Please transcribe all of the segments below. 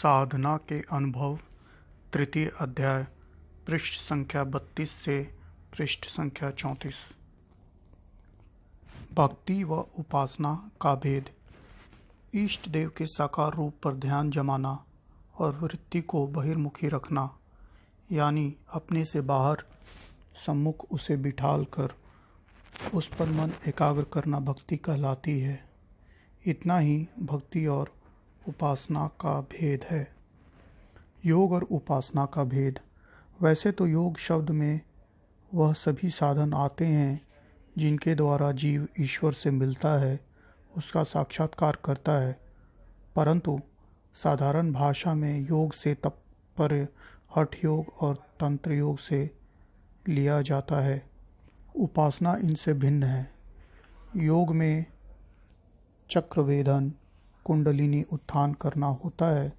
साधना के अनुभव तृतीय अध्याय पृष्ठ संख्या 32 से पृष्ठ संख्या 34। भक्ति व उपासना का भेद। इष्ट देव के साकार रूप पर ध्यान जमाना और वृत्ति को बहिर्मुखी रखना, यानी अपने से बाहर सम्मुख उसे बिठाल कर उस पर मन एकाग्र करना भक्ति कहलाती है। इतना ही भक्ति और उपासना का भेद है। योग और उपासना का भेद। वैसे तो योग शब्द में वह सभी साधन आते हैं जिनके द्वारा जीव ईश्वर से मिलता है, उसका साक्षात्कार करता है, परंतु साधारण भाषा में योग से तात्पर्य हठ योग और तंत्र योग से लिया जाता है। उपासना इनसे भिन्न है। योग में चक्रवेदन, कुंडलिनी उत्थान करना होता है।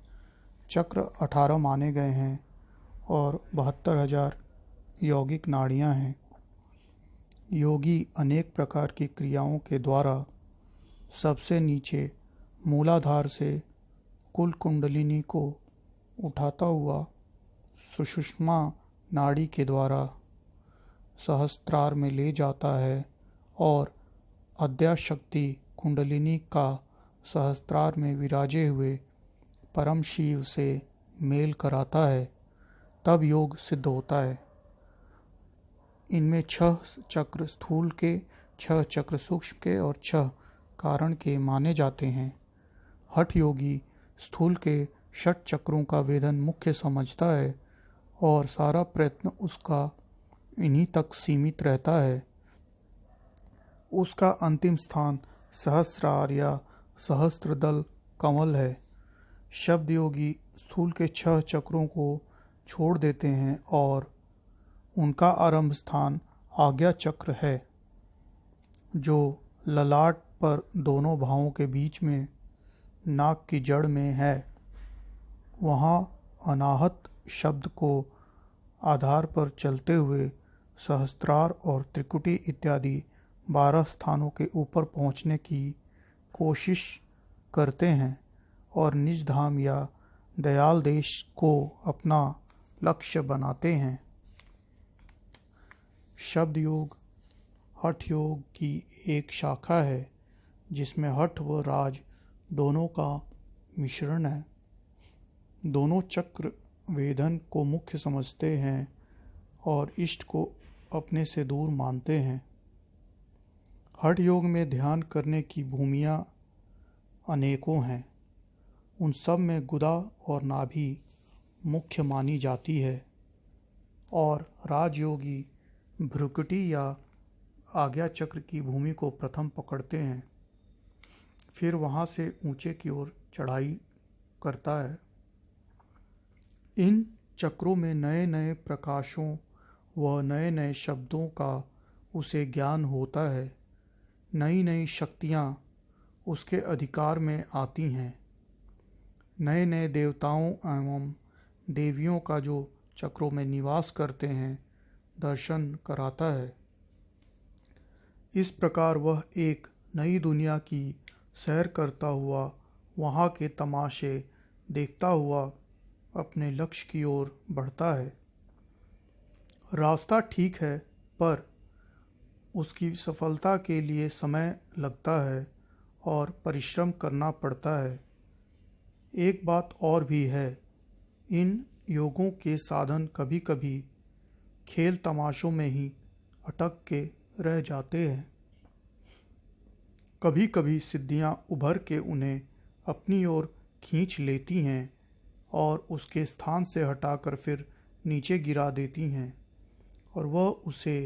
चक्र 18 माने गए हैं और 72,000 यौगिक नाड़ियां हैं। योगी अनेक प्रकार की क्रियाओं के द्वारा सबसे नीचे मूलाधार से कुल कुंडलिनी को उठाता हुआ सुषुम्ना नाड़ी के द्वारा सहस्त्रार में ले जाता है और अद्याशक्ति कुंडलिनी का सहस्त्रार में विराजे हुए परम शिव से मेल कराता है, तब योग सिद्ध होता है। इनमें 6 चक्र स्थूल के, 6 चक्र सूक्ष्म के और 6 कारण के माने जाते हैं। हठ योगी स्थूल के 6 चक्रों का वेदन मुख्य समझता है और सारा प्रयत्न उसका इन्हीं तक सीमित रहता है। उसका अंतिम स्थान सहस्रार या सहस्त्रदल कमल है। शब्द योगी स्थूल के 6 चक्रों को छोड़ देते हैं और उनका आरंभ स्थान आज्ञा चक्र है, जो ललाट पर दोनों भावों के बीच में नाक की जड़ में है। वहाँ अनाहत शब्द को आधार पर चलते हुए सहस्त्रार और त्रिकुटी इत्यादि 12 स्थानों के ऊपर पहुँचने की कोशिश करते हैं और निज धाम या दयाल देश को अपना लक्ष्य बनाते हैं। शब्द योग हठ योग की एक शाखा है, जिसमें हठ व राज दोनों का मिश्रण है। दोनों चक्र वेदन को मुख्य समझते हैं और इष्ट को अपने से दूर मानते हैं। हठ योग में ध्यान करने की भूमियाँ अनेकों हैं। उन सब में गुदा और नाभि मुख्य मानी जाती है और राजयोगी भ्रुकुटी या आज्ञा चक्र की भूमि को प्रथम पकड़ते हैं, फिर वहाँ से ऊंचे की ओर चढ़ाई करता है। इन चक्रों में नए नए प्रकाशों व नए नए शब्दों का उसे ज्ञान होता है। नई नई शक्तियाँ उसके अधिकार में आती हैं। नए नए देवताओं एवं देवियों का जो चक्रों में निवास करते हैं दर्शन कराता है। इस प्रकार वह एक नई दुनिया की सैर करता हुआ वहाँ के तमाशे देखता हुआ अपने लक्ष्य की ओर बढ़ता है। रास्ता ठीक है, पर उसकी सफलता के लिए समय लगता है और परिश्रम करना पड़ता है। एक बात और भी है, इन योगों के साधन कभी कभी खेल तमाशों में ही अटक के रह जाते हैं। कभी कभी सिद्धियां उभर के उन्हें अपनी ओर खींच लेती हैं और उसके स्थान से हटाकर फिर नीचे गिरा देती हैं और वह उसे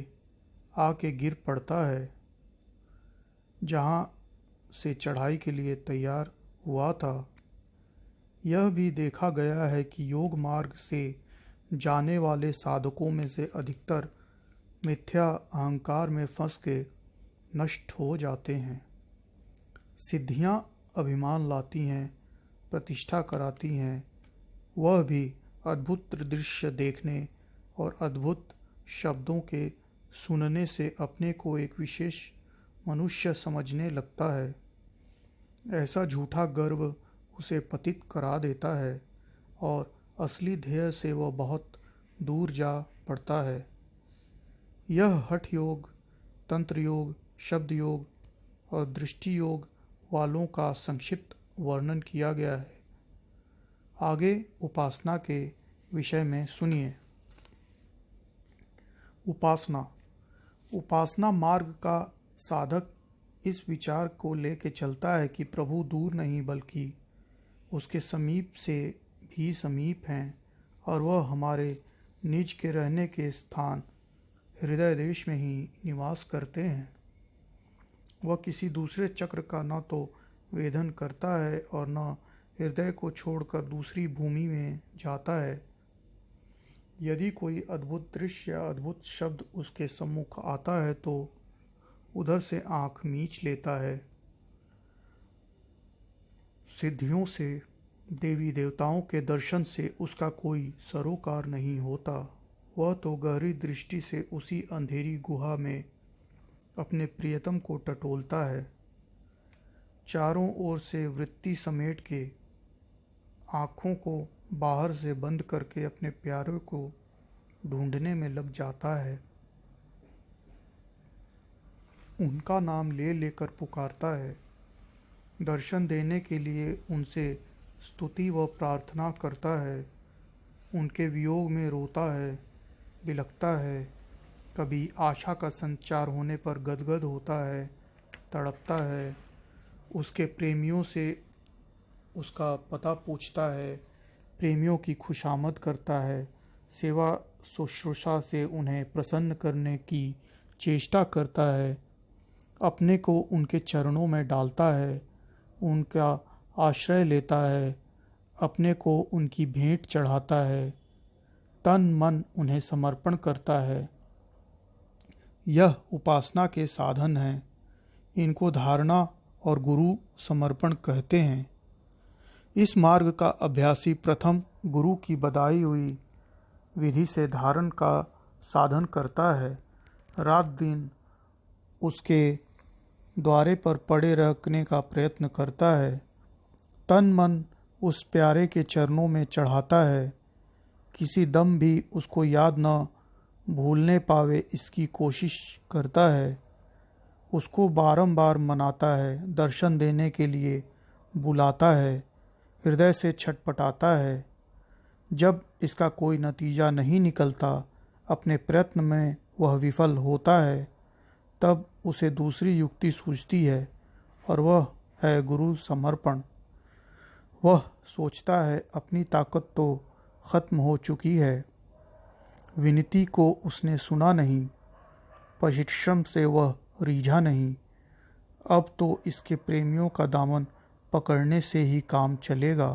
आके गिर पड़ता है जहाँ से चढ़ाई के लिए तैयार हुआ था। यह भी देखा गया है कि योग मार्ग से जाने वाले साधकों में से अधिकतर मिथ्या अहंकार में फंस के नष्ट हो जाते हैं। सिद्धियां अभिमान लाती हैं, प्रतिष्ठा कराती हैं, वह भी अद्भुत दृश्य देखने और अद्भुत शब्दों के सुनने से अपने को एक विशेष मनुष्य समझने लगता है। ऐसा झूठा गर्व उसे पतित करा देता है और असली ध्येय से वह बहुत दूर जा पड़ता है। यह हठ योग, तंत्र योग, शब्द योग और दृष्टि योग वालों का संक्षिप्त वर्णन किया गया है। आगे उपासना के विषय में सुनिए। उपासना मार्ग का साधक इस विचार को लेकर चलता है कि प्रभु दूर नहीं बल्कि उसके समीप से भी समीप हैं और वह हमारे निज के रहने के स्थान हृदय देश में ही निवास करते हैं। वह किसी दूसरे चक्र का न तो वेधन करता है और न हृदय को छोड़कर दूसरी भूमि में जाता है। यदि कोई अद्भुत दृश्य या अद्भुत शब्द उसके सम्मुख आता है तो उधर से आंख मींच लेता है। सिद्धियों से, देवी देवताओं के दर्शन से उसका कोई सरोकार नहीं होता। वह तो गहरी दृष्टि से उसी अंधेरी गुहा में अपने प्रियतम को टटोलता है। चारों ओर से वृत्ति समेट के आँखों को बाहर से बंद करके अपने प्यारे को ढूंढने में लग जाता है। उनका नाम ले लेकर पुकारता है। दर्शन देने के लिए उनसे स्तुति व प्रार्थना करता है। उनके वियोग में रोता है, बिलखता है। कभी आशा का संचार होने पर गदगद होता है, तड़पता है। उसके प्रेमियों से उसका पता पूछता है, प्रेमियों की खुशामद करता है, सेवा शुश्रूषा से उन्हें प्रसन्न करने की चेष्टा करता है, अपने को उनके चरणों में डालता है, उनका आश्रय लेता है, अपने को उनकी भेंट चढ़ाता है, तन मन उन्हें समर्पण करता है। यह उपासना के साधन हैं। इनको धारणा और गुरु समर्पण कहते हैं। इस मार्ग का अभ्यासी प्रथम गुरु की बताई हुई विधि से धारण का साधन करता है। रात दिन उसके द्वारे पर पड़े रखने का प्रयत्न करता है। तन मन उस प्यारे के चरणों में चढ़ाता है। किसी दम भी उसको याद न भूलने पावे इसकी कोशिश करता है। उसको बारंबार मनाता है, दर्शन देने के लिए बुलाता है, हृदय से छटपटाता है। जब इसका कोई नतीजा नहीं निकलता, अपने प्रयत्न में वह विफल होता है, तब उसे दूसरी युक्ति सूझती है और वह है गुरु समर्पण। वह सोचता है अपनी ताकत तो खत्म हो चुकी है, विनती को उसने सुना नहीं, परिश्रम से वह रीझा नहीं, अब तो इसके प्रेमियों का दामन पकड़ने से ही काम चलेगा।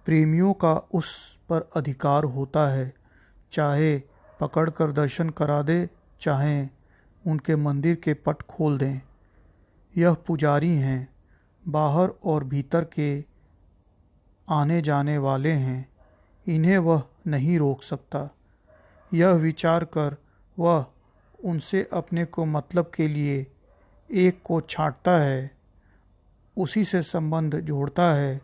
प्रेमियों का उस पर अधिकार होता है, चाहे पकड़कर दर्शन करा दे, चाहे उनके मंदिर के पट खोल दें। यह पुजारी हैं, बाहर और भीतर के आने जाने वाले हैं, इन्हें वह नहीं रोक सकता। यह विचार कर वह उनसे अपने को मतलब के लिए एक को छांटता है, उसी से संबंध जोड़ता है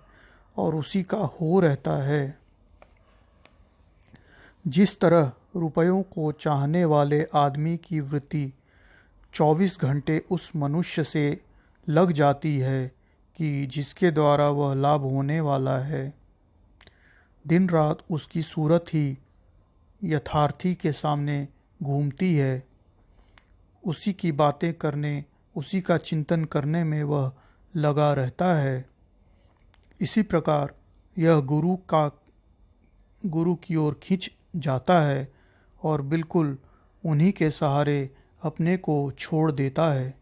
और उसी का हो रहता है। जिस तरह रुपयों को चाहने वाले आदमी की वृत्ति 24 घंटे उस मनुष्य से लग जाती है कि जिसके द्वारा वह लाभ होने वाला है, दिन रात उसकी सूरत ही यथार्थी के सामने घूमती है। उसी की बातें करने, उसी का चिंतन करने में वह लगा रहता है। इसी प्रकार यह गुरु की ओर खिंच जाता है और बिल्कुल उन्हीं के सहारे अपने को छोड़ देता है।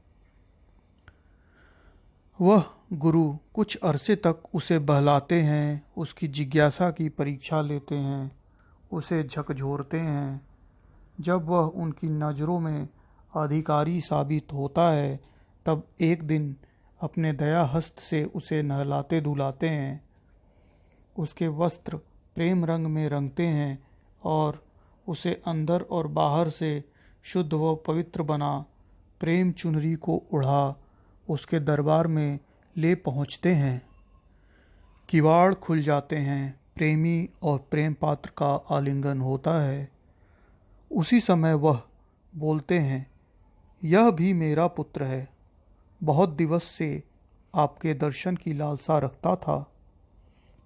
वह गुरु कुछ अरसे तक उसे बहलाते हैं, उसकी जिज्ञासा की परीक्षा लेते हैं, उसे झकझोरते हैं। जब वह उनकी नज़रों में अधिकारी साबित होता है, तब एक दिन अपने दया हस्त से उसे नहलाते धुलाते हैं, उसके वस्त्र प्रेम रंग में रंगते हैं और उसे अंदर और बाहर से शुद्ध व पवित्र बना प्रेम चुनरी को उड़ा उसके दरबार में ले पहुँचते हैं। किवाड़ खुल जाते हैं, प्रेमी और प्रेम पात्र का आलिंगन होता है, उसी समय वह बोलते हैं, यह भी मेरा पुत्र है, बहुत दिवस से आपके दर्शन की लालसा रखता था,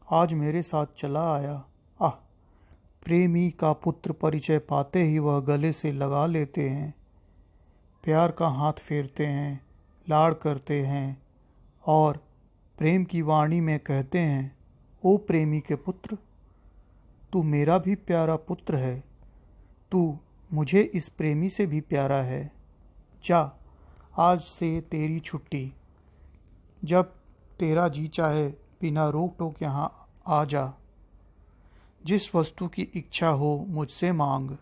आज मेरे साथ चला आया। आह, प्रेमी का पुत्र परिचय पाते ही वह गले से लगा लेते हैं, प्यार का हाथ फेरते हैं, लाड़ करते हैं और प्रेम की वाणी में कहते हैं, ओ प्रेमी के पुत्र, तू मेरा भी प्यारा पुत्र है, तू मुझे इस प्रेमी से भी प्यारा है। जा, आज से तेरी छुट्टी, जब तेरा जी चाहे बिना रोक टोक यहाँ आ जा, जिस वस्तु की इच्छा हो मुझसे मांग,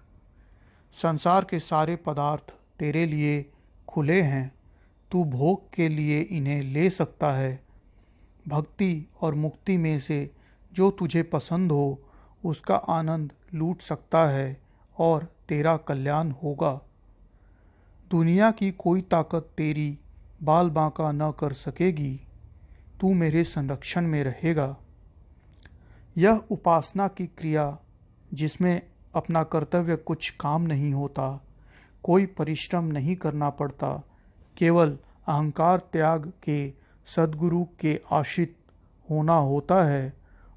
संसार के सारे पदार्थ तेरे लिए खुले हैं, तू भोग के लिए इन्हें ले सकता है, भक्ति और मुक्ति में से जो तुझे पसंद हो उसका आनंद लूट सकता है और तेरा कल्याण होगा। दुनिया की कोई ताकत तेरी बाल बांका न कर सकेगी, तू मेरे संरक्षण में रहेगा। यह उपासना की क्रिया जिसमें अपना कर्तव्य कुछ काम नहीं होता, कोई परिश्रम नहीं करना पड़ता, केवल अहंकार त्याग के सद्गुरु के आश्रित होना होता है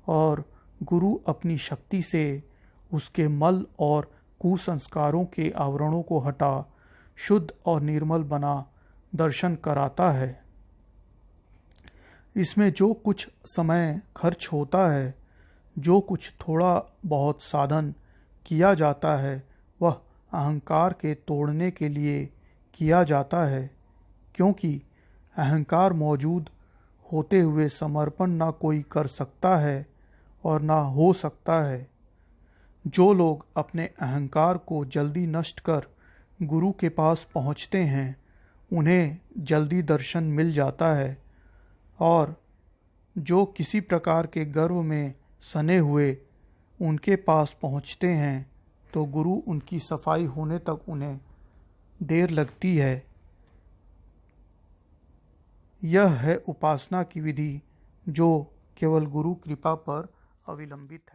और गुरु अपनी शक्ति से उसके मल और कुसंस्कारों के आवरणों को हटा शुद्ध और निर्मल बना दर्शन कराता है। इसमें जो कुछ समय खर्च होता है, जो कुछ थोड़ा बहुत साधन किया जाता है, वह अहंकार के तोड़ने के लिए किया जाता है, क्योंकि अहंकार मौजूद होते हुए समर्पण ना कोई कर सकता है और ना हो सकता है। जो लोग अपने अहंकार को जल्दी नष्ट कर गुरु के पास पहुँचते हैं, उन्हें जल्दी दर्शन मिल जाता है, और जो किसी प्रकार के गर्व में सने हुए उनके पास पहुँचते हैं तो गुरु उनकी सफाई होने तक उन्हें देर लगती है। यह है उपासना की विधि जो केवल गुरु कृपा पर अविलंबित है।